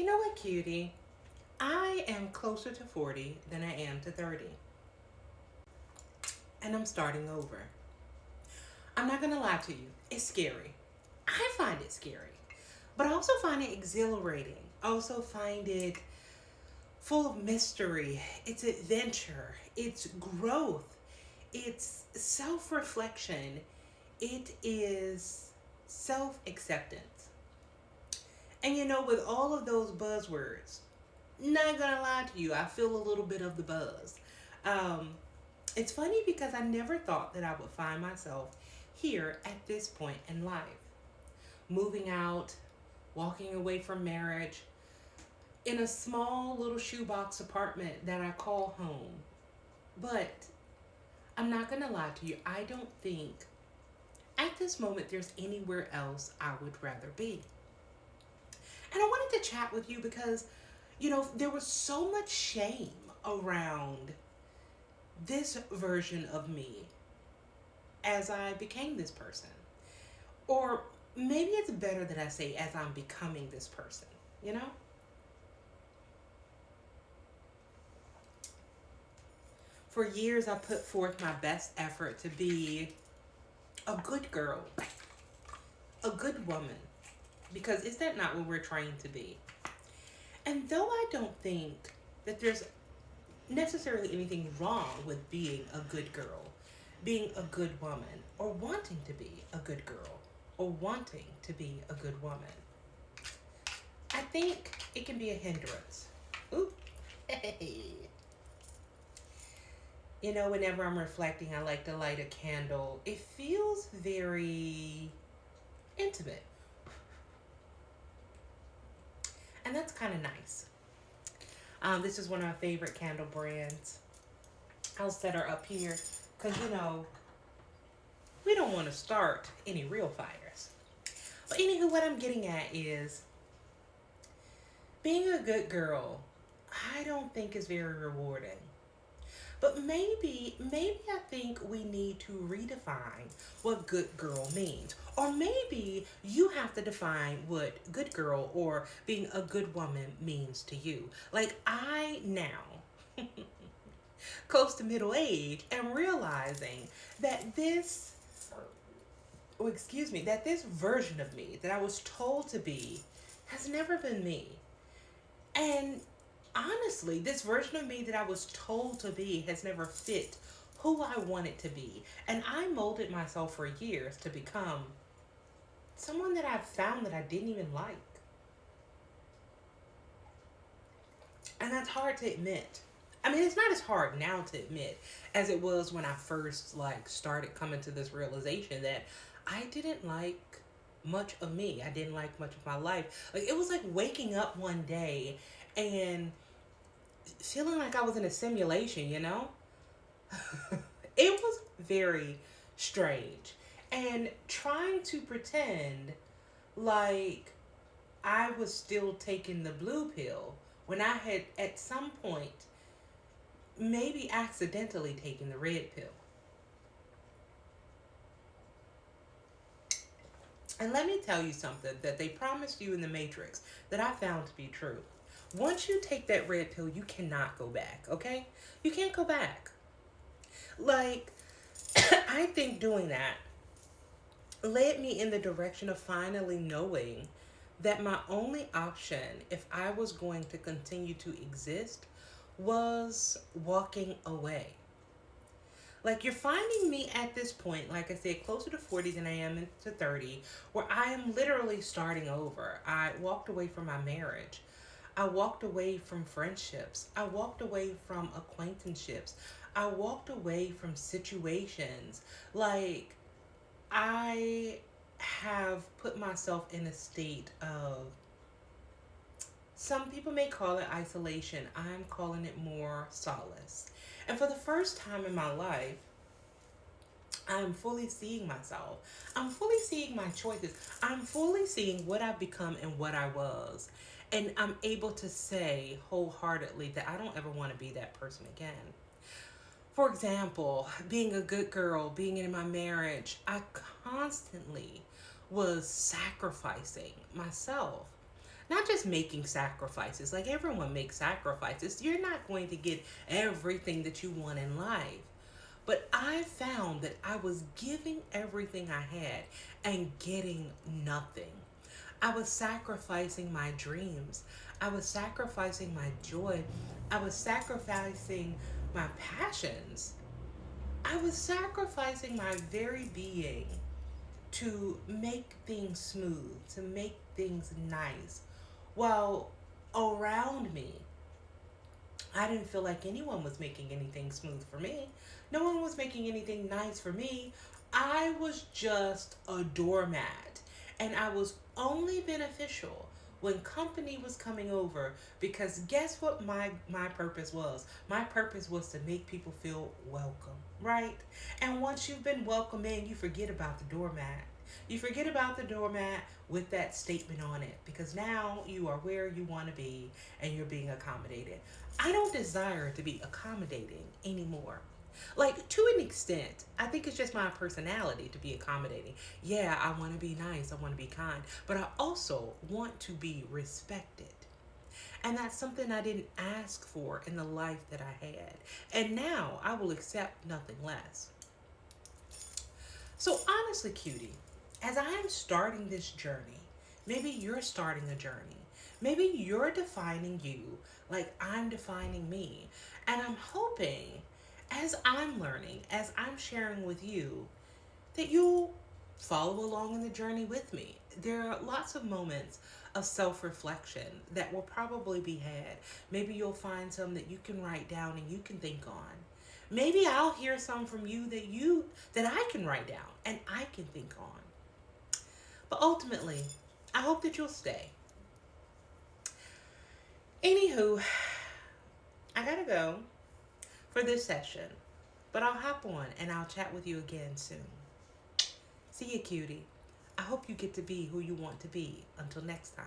know what, cutie? I am closer to 40 than I am to 30. And I'm starting over. I'm not going to lie to you. It's scary. I find it scary. But I also find it exhilarating. I also find it full of mystery. It's adventure. It's growth. It's self reflection. It is self acceptance. And with all of those buzzwords, not gonna lie to you, I feel a little bit of the buzz. Um, it's funny because I never thought that I would find myself here at this point in life. Moving out, walking away from marriage, in a small little shoebox apartment that I call home. But I'm not gonna lie to you, I don't think at this moment there's anywhere else I would rather be. And I wanted to chat with you because, there was so much shame around this version of me as I became this person. Or maybe it's better that I say as I'm becoming this person, you know? For years, I put forth my best effort to be a good girl, a good woman, because is that not what we're trained to be? And though I don't think that there's necessarily anything wrong with being a good girl, being a good woman, or wanting to be a good girl, or wanting to be a good woman, I think it can be a hindrance. Ooh, hey. Whenever I'm reflecting, I like to light a candle. It feels very intimate. And that's kind of nice. This is one of my favorite candle brands. I'll set her up here because, we don't want to start any real fires. But anywho, what I'm getting at is being a good girl, I don't think is very rewarding. But maybe I think we need to redefine what good girl means. Or maybe you have to define what good girl or being a good woman means to you. Like I now, close to middle age, am realizing that that this version of me that I was told to be has never been me. And honestly, this version of me that I was told to be has never fit who I wanted to be. And I molded myself for years to become someone that I've found that I didn't even like. And that's hard to admit. I mean, it's not as hard now to admit as it was when I first started coming to this realization that I didn't like much of me. I didn't like much of my life. Like it was like waking up one day and feeling like I was in a simulation, It was very strange. And trying to pretend like I was still taking the blue pill when I had at some point maybe accidentally taken the red pill. And let me tell you something that they promised you in the Matrix that I found to be true. Once you take that red pill, you cannot go back, okay? You can't go back. Like, I think doing that led me in the direction of finally knowing that my only option, if I was going to continue to exist, was walking away. Like, you're finding me at this point, like I said, closer to 40 than I am to 30, where I am literally starting over. I walked away from my marriage. I walked away from friendships. I walked away from acquaintanceships. I walked away from situations. Like, I have put myself in a state of, some people may call it isolation. I'm calling it more solace. And for the first time in my life, I'm fully seeing myself. I'm fully seeing my choices. I'm fully seeing what I've become and what I was. And I'm able to say wholeheartedly that I don't ever want to be that person again. For example, being a good girl, being in my marriage, I constantly was sacrificing myself. Not just making sacrifices. Like everyone makes sacrifices. You're not going to get everything that you want in life. But I found that I was giving everything I had and getting nothing. I was sacrificing my dreams. I was sacrificing my joy. I was sacrificing my passions. I was sacrificing my very being to make things smooth, to make things nice. While around me, I didn't feel like anyone was making anything smooth for me. No one was making anything nice for me. I was just a doormat. And I was only beneficial when company was coming over because guess what my purpose was? My purpose was to make people feel welcome, right? And once you've been welcomed in, you forget about the doormat. You forget about the doormat with that statement on it because now you are where you want to be and you're being accommodated. I don't desire to be accommodating anymore. Like, to an extent, I think it's just my personality to be accommodating. Yeah, I want to be nice, I want to be kind, but I also want to be respected. And that's something I didn't ask for in the life that I had. And now I will accept nothing less. So, honestly, cutie, as I'm starting this journey, maybe you're starting a journey. Maybe you're defining you like I'm defining me. And I'm hoping, as I'm learning, as I'm sharing with you, that you'll follow along in the journey with me. There are lots of moments of self reflection that will probably be had. Maybe you'll find some that you can write down and you can think on. Maybe I'll hear some from that I can write down and I can think on. But ultimately, I hope that you'll stay. Anywho, I gotta go for this session, but I'll hop on and I'll chat with you again soon. See you, cutie. I hope you get to be who you want to be. Until next time.